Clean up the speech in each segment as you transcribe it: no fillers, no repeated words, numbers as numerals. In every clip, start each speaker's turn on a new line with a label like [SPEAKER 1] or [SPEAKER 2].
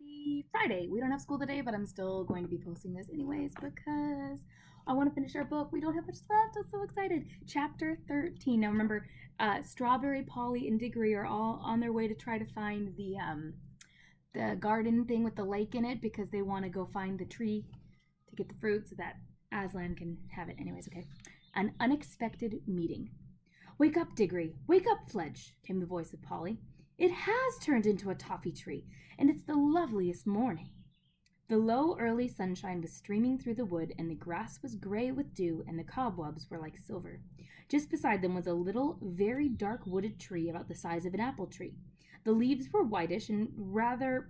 [SPEAKER 1] Happy Friday. We don't have school today, but I'm still going to be posting this anyways because I want to finish our book. We don't have much left. I'm so excited. Chapter 13. Now remember, Strawberry, Polly, and Diggory are all on their way to try to find the garden thing with the lake in it because they want to go find the tree to get the fruit so that Aslan can have it. Anyways, okay. An unexpected meeting. "Wake up, Diggory! Wake up, Fledge!" came the voice of Polly. "It has turned into a toffee tree, and it's the loveliest morning." The low early sunshine was streaming through the wood, and the grass was gray with dew, and the cobwebs were like silver. Just beside them was a little, very dark wooded tree about the size of an apple tree. The leaves were whitish and rather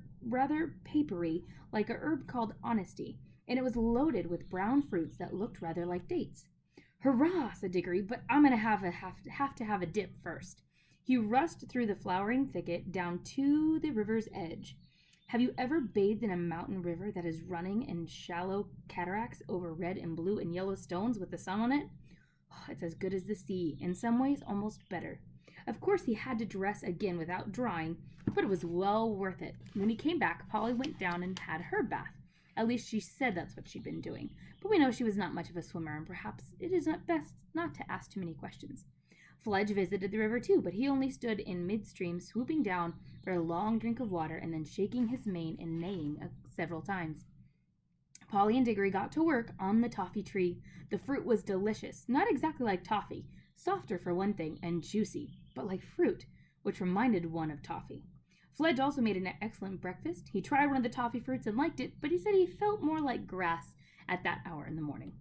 [SPEAKER 1] papery, like a herb called honesty, and it was loaded with brown fruits that looked rather like dates. "Hurrah!" said Diggory, "but I'm going to have to have a dip first." He rushed through the flowering thicket down to the river's edge. Have you ever bathed in a mountain river that is running in shallow cataracts over red and blue and yellow stones with the sun on it? Oh, it's as good as the sea, in some ways almost better. Of course he had to dress again without drying, but it was well worth it. When he came back, Polly went down and had her bath. At least she said that's what she'd been doing. But we know she was not much of a swimmer, and perhaps it is not best not to ask too many questions. Fledge visited the river too, but he only stood in midstream, swooping down for a long drink of water and then shaking his mane and neighing several times. Polly and Diggory got to work on the toffee tree. The fruit was delicious, not exactly like toffee, softer for one thing, and juicy, but like fruit, which reminded one of toffee. Fledge also made an excellent breakfast. He tried one of the toffee fruits and liked it, but he said he felt more like grass at that hour in the morning.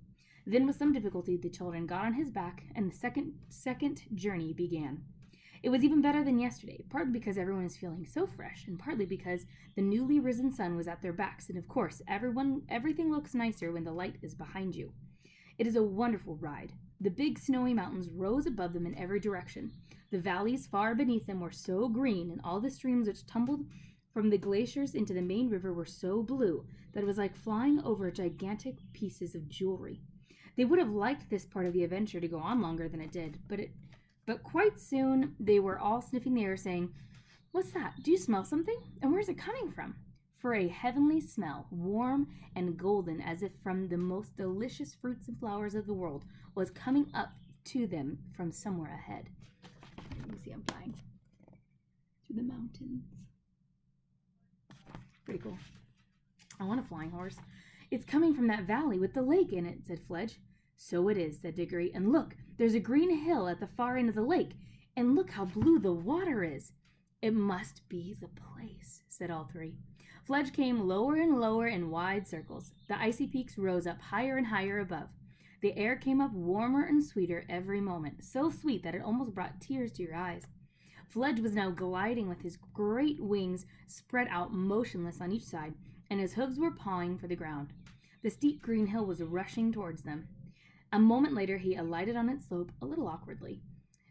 [SPEAKER 1] Then with some difficulty the children got on his back, and the second journey began. It was even better than yesterday, partly because everyone is feeling so fresh, and partly because the newly risen sun was at their backs, and of course everything looks nicer when the light is behind you. It is a wonderful ride. The big snowy mountains rose above them in every direction. The valleys far beneath them were so green, and all the streams which tumbled from the glaciers into the main river were so blue that it was like flying over gigantic pieces of jewelry. They would have liked this part of the adventure to go on longer than it did, but quite soon they were all sniffing the air, saying, "What's that? Do you smell something? And where's it coming from?" For a heavenly smell, warm and golden as if from the most delicious fruits and flowers of the world, was coming up to them from somewhere ahead. Let me see, I'm flying through the mountains. Pretty cool. I want a flying horse. "It's coming from that valley with the lake in it," said Fledge. "So it is," said Diggory. "And look, there's a green hill at the far end of the lake, and look how blue the water is." "It must be the place," said all three. Fledge came lower and lower in wide circles. The icy peaks rose up higher and higher above. The air came up warmer and sweeter every moment, so sweet that it almost brought tears to your eyes. Fledge was now gliding with his great wings spread out motionless on each side, and his hooves were pawing for the ground. The steep green hill was rushing towards them. A moment later he alighted on its slope a little awkwardly.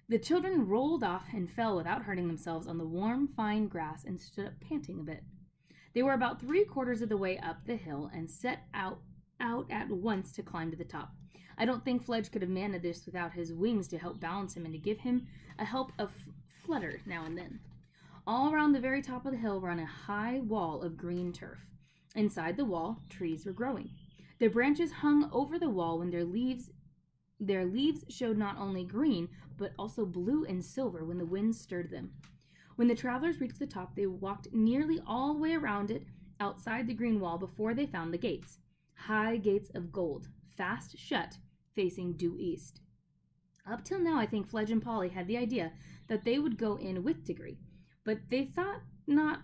[SPEAKER 1] The children rolled off and fell without hurting themselves on the warm, fine grass and stood up panting a bit. They were about 3/4 of the way up the hill and set out at once to climb to the top. I don't think Fledge could have managed this without his wings to help balance him and to give him a help of flutter now and then. All around the very top of the hill ran a high wall of green turf. Inside the wall, trees were growing. Their branches hung over the wall when their leaves showed not only green, but also blue and silver when the wind stirred them. When the travelers reached the top, they walked nearly all the way around it, outside the green wall, before they found the gates. High gates of gold, fast shut, facing due east. Up till now, I think Fledge and Polly had the idea that they would go in with Diggory, but they thought so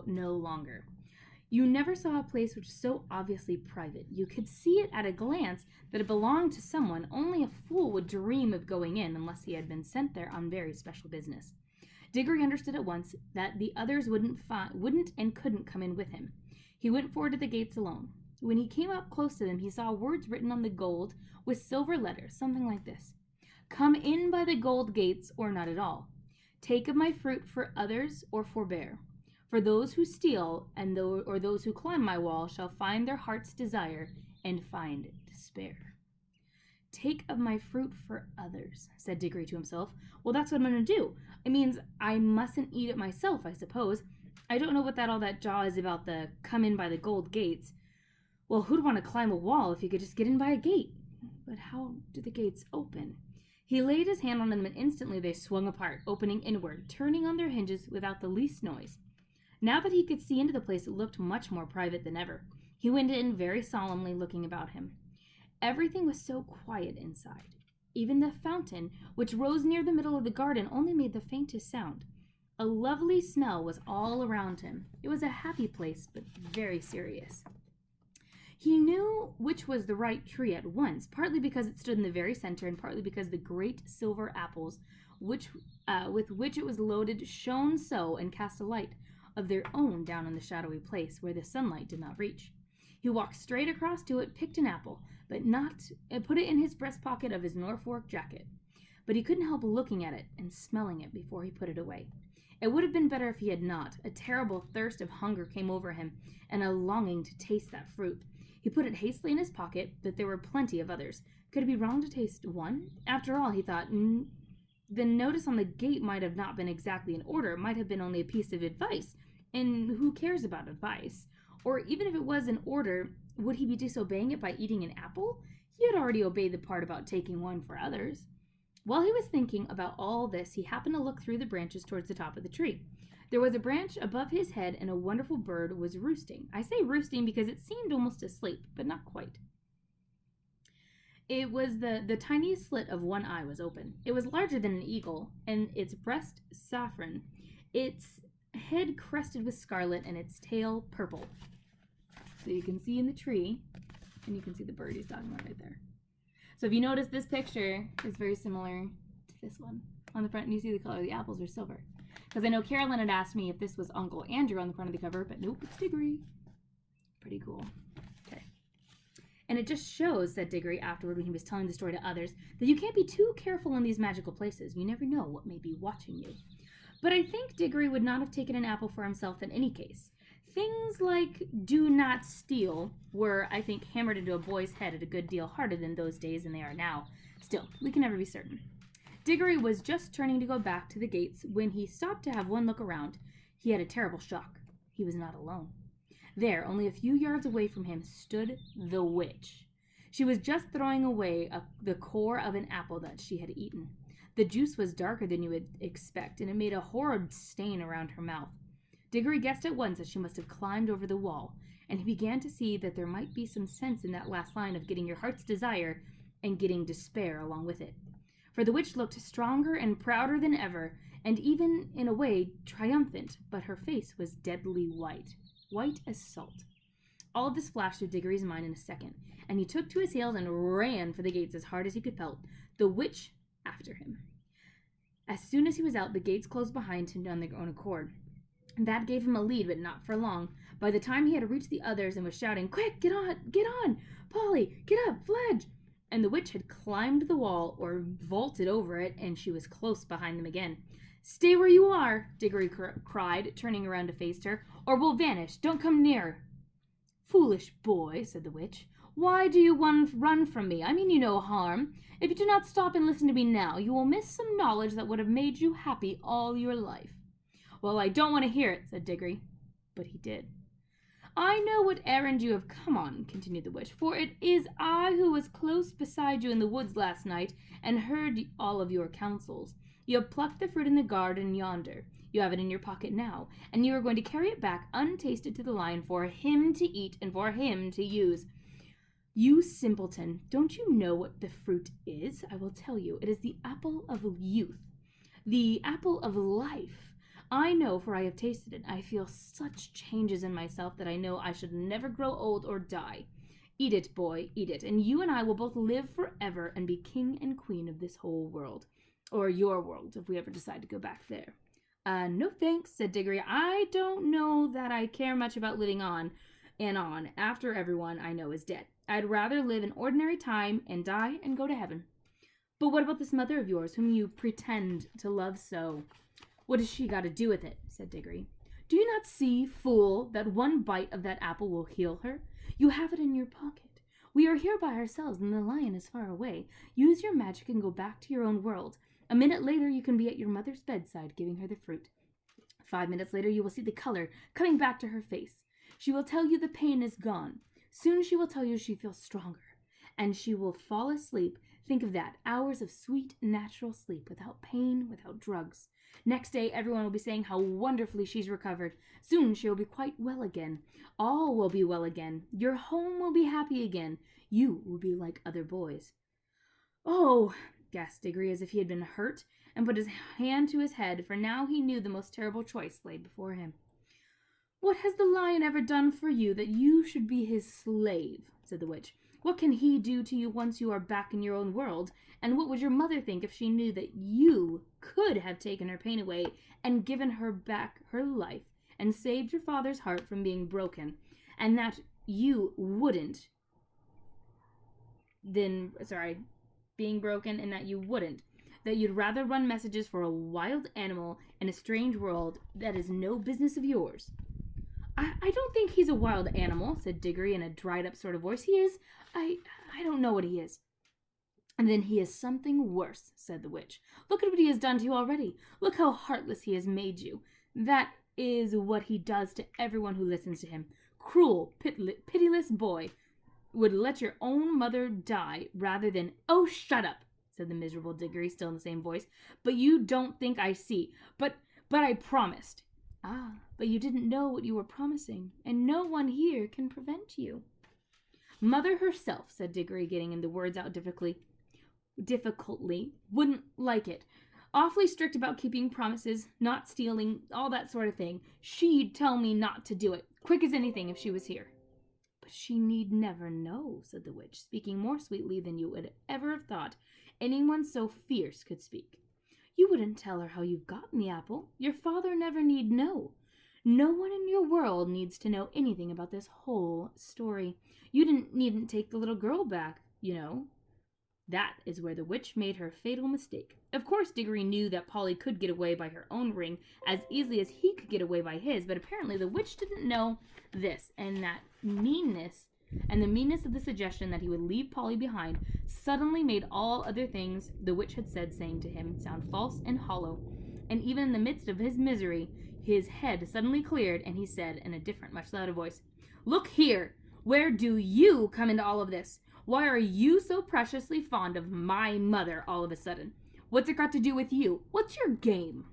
[SPEAKER 1] no longer. You never saw a place which was so obviously private. You could see it at a glance that it belonged to someone. Only a fool would dream of going in unless he had been sent there on very special business. Diggory understood at once that the others wouldn't and couldn't come in with him. He went forward to the gates alone. When he came up close to them, he saw words written on the gold with silver letters, something like this: "Come in by the gold gates, or not at all. Take of my fruit for others, or forbear. For those who steal, or those who climb my wall, shall find their heart's desire, and find despair." Take of my fruit for others, said Diggory to himself. Well, that's what I'm going to do. It means I mustn't eat it myself, I suppose. I don't know what all that jaw is about the come in by the gold gates. Well, who'd want to climb a wall if you could just get in by a gate? But how do the gates open? He laid his hand on them, and instantly they swung apart, opening inward, turning on their hinges without the least noise. Now that he could see into the place, it looked much more private than ever. He went in very solemnly, looking about him. Everything was so quiet inside. Even the fountain, which rose near the middle of the garden, only made the faintest sound. A lovely smell was all around him. It was a happy place, but very serious. He knew which was the right tree at once, partly because it stood in the very center, and partly because the great silver apples with which it was loaded shone so and cast a light of their own down in the shadowy place where the sunlight did not reach. He walked straight across to it, picked an apple, and put it in his breast pocket of his Norfolk jacket. But he couldn't help looking at it and smelling it before he put it away. It would have been better if he had not. A terrible thirst of hunger came over him, and a longing to taste that fruit. He put it hastily in his pocket, but there were plenty of others. Could it be wrong to taste one? After all, he thought, the notice on the gate might have not been exactly in order. It might have been only a piece of advice, and who cares about advice? Or even if it was in order, would he be disobeying it by eating an apple? He had already obeyed the part about taking one for others. While he was thinking about all this, he happened to look through the branches towards the top of the tree. There was a branch above his head, and a wonderful bird was roosting. I say roosting because it seemed almost asleep, but not quite. It was the tiniest slit of one eye was open. It was larger than an eagle, and its breast saffron, its head crested with scarlet, and its tail purple. So you can see in the tree, and you can see the bird he's talking about right there. So if you notice, this picture is very similar to this one. On the front, and you see the color of the apples are silver. Because I know Carolyn had asked me if this was Uncle Andrew on the front of the cover, but nope, it's Diggory. Pretty cool. Okay. And it just shows, said Diggory afterward when he was telling the story to others, that you can't be too careful in these magical places. You never know what may be watching you. But I think Diggory would not have taken an apple for himself in any case. Things like do not steal were, I think, hammered into a boy's head at a good deal harder than those days than they are now. Still, we can never be certain. Diggory was just turning to go back to the gates when he stopped to have one look around. He had a terrible shock. He was not alone. There, only a few yards away from him, stood the witch. She was just throwing away the core of an apple that she had eaten. The juice was darker than you would expect, and it made a horrid stain around her mouth. Diggory guessed at once that she must have climbed over the wall, and he began to see that there might be some sense in that last line of getting your heart's desire and getting despair along with it. For the witch looked stronger and prouder than ever, and even, in a way, triumphant, but her face was deadly white as salt. All of this flashed through Diggory's mind in a second, and he took to his heels and ran for the gates as hard as he could pelt, the witch after him. As soon as he was out, the gates closed behind him on their own accord. That gave him a lead, but not for long. By the time he had reached the others and was shouting, "Quick, get on! Polly, get up, Fledge!" and the witch had climbed the wall or vaulted over it, and she was close behind them again. "Stay where you are," Diggory cried, turning around to face her, "or we'll vanish. Don't come near." "Foolish boy," said the witch. "Why do you run from me? I mean you no harm. If you do not stop and listen to me now, you will miss some knowledge that would have made you happy all your life." "Well, I don't want to hear it," said Diggory. But he did. "I know what errand you have come on," continued the witch, "for it is I who was close beside you in the woods last night and heard all of your counsels. You have plucked the fruit in the garden yonder. You have it in your pocket now, and you are going to carry it back untasted to the lion for him to eat and for him to use. You simpleton, don't you know what the fruit is? I will tell you. It is the apple of youth, the apple of life. I know, for I have tasted it. I feel such changes in myself that I know I should never grow old or die. Eat it, boy, eat it, and you and I will both live forever and be king and queen of this whole world. Or your world, if we ever decide to go back there." No thanks," said Diggory. "I don't know that I care much about living on and on after everyone I know is dead. I'd rather live an ordinary time and die and go to heaven." "But what about this mother of yours, whom you pretend to love so?" "What has she got to do with it?" said Diggory. "Do you not see, fool, that one bite of that apple will heal her? You have it in your pocket. We are here by ourselves, and the lion is far away. Use your magic and go back to your own world. A minute later, you can be at your mother's bedside, giving her the fruit. 5 minutes later, you will see the color coming back to her face. She will tell you the pain is gone. Soon she will tell you she feels stronger, and she will fall asleep. Think of that, hours of sweet, natural sleep, without pain, without drugs. Next day, everyone will be saying how wonderfully she's recovered. Soon she will be quite well again. All will be well again. Your home will be happy again. You will be like other boys. Oh, gasped Diggory as if he had been hurt, and put his hand to his head, for now he knew the most terrible choice lay before him. What has the lion ever done for you that you should be his slave? Said the witch. What can he do to you once you are back in your own world? And what would your mother think if she knew that you could have taken her pain away and given her back her life and saved your father's heart from being broken, and that you wouldn't being broken, and that you wouldn't, that you'd rather run messages for a wild animal in a strange world that is no business of yours? I don't think he's a wild animal, said Diggory in a dried-up sort of voice. He is. I don't know what he is. And then he is something worse, said the witch. Look at what he has done to you already. Look how heartless he has made you. That is what he does to everyone who listens to him. Cruel, pitiless boy. Would let your own mother die rather than... Oh, shut up, said the miserable Diggory, still in the same voice. But you don't think I see. But I promised. Ah, but you didn't know what you were promising, and no one here can prevent you. Mother herself, said Diggory, getting the words out difficultly, wouldn't like it. Awfully strict about keeping promises, not stealing, all that sort of thing. She'd tell me not to do it, quick as anything if she was here. But she need never know, said the witch, speaking more sweetly than you would ever have thought anyone so fierce could speak. You wouldn't tell her how you've gotten the apple. Your father never need know. No one in your world needs to know anything about this whole story. You needn't take the little girl back, you know. That is where the witch made her fatal mistake. Of course, Diggory knew that Polly could get away by her own ring as easily as he could get away by his, but apparently the witch didn't know this, and that meanness, and the meanness of the suggestion that he would leave Polly behind suddenly made all other things the witch had saying to him sound false and hollow. And even in the midst of his misery, his head suddenly cleared, and he said in a different, much louder voice, Look here! Where do you come into all of this? Why are you so preciously fond of my mother all of a sudden? What's it got to do with you? What's your game?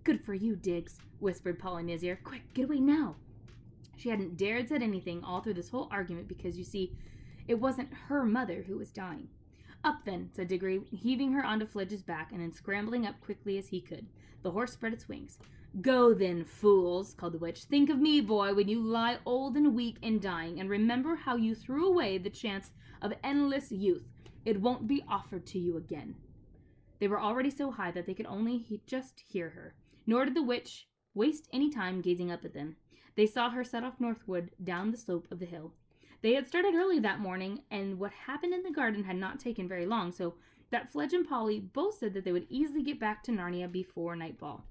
[SPEAKER 1] Good for you, Diggs, whispered Polly in his ear. Quick, get away now. She hadn't dared said anything all through this whole argument because, you see, it wasn't her mother who was dying. Up then, said Diggory, heaving her onto Fledge's back and then scrambling up quickly as he could. The horse spread its wings. Go then, fools, called the witch. Think of me, boy, when you lie old and weak and dying, and remember how you threw away the chance of endless youth. It won't be offered to you again. They were already so high that they could only just hear her, nor did the witch waste any time gazing up at them. They saw her set off northward down the slope of the hill. They had started early that morning, and what happened in the garden had not taken very long, so that Fledge and Polly both said that they would easily get back to Narnia before nightfall.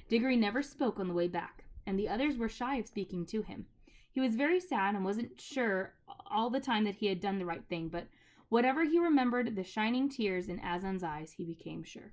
[SPEAKER 1] Diggory never spoke on the way back, and the others were shy of speaking to him. He was very sad and wasn't sure all the time that he had done the right thing, but whatever he remembered the shining tears in Aslan's eyes, he became sure.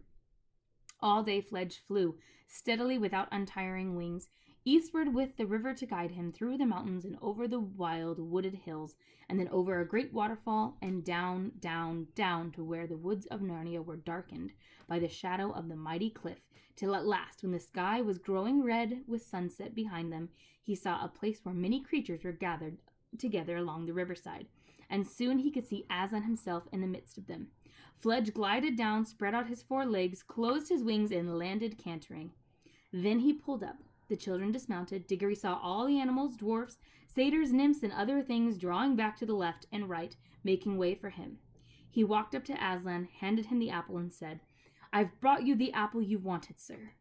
[SPEAKER 1] All day Fledge flew, steadily without untiring wings, eastward with the river to guide him, through the mountains and over the wild wooded hills, and then over a great waterfall and down, down, down to where the woods of Narnia were darkened by the shadow of the mighty cliff, till at last, when the sky was growing red with sunset behind them, he saw a place where many creatures were gathered together along the riverside, and soon he could see Aslan himself in the midst of them. Fledge glided down, spread out his 4 legs, closed his wings, and landed cantering. Then he pulled up. The children dismounted. Diggory saw all the animals, dwarfs, satyrs, nymphs, and other things drawing back to the left and right, making way for him. He walked up to Aslan, handed him the apple, and said, I've brought you the apple you wanted, sir.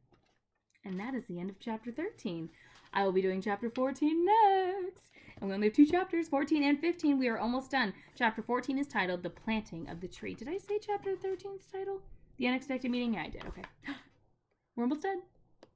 [SPEAKER 1] And that is the end of chapter 13. I will be doing chapter 14 next. And we only have 2 chapters, 14 and 15. We are almost done. Chapter 14 is titled The Planting of the Tree. Did I say chapter 13's title? The Unexpected Meeting? Yeah, I did. Okay. We're almost done.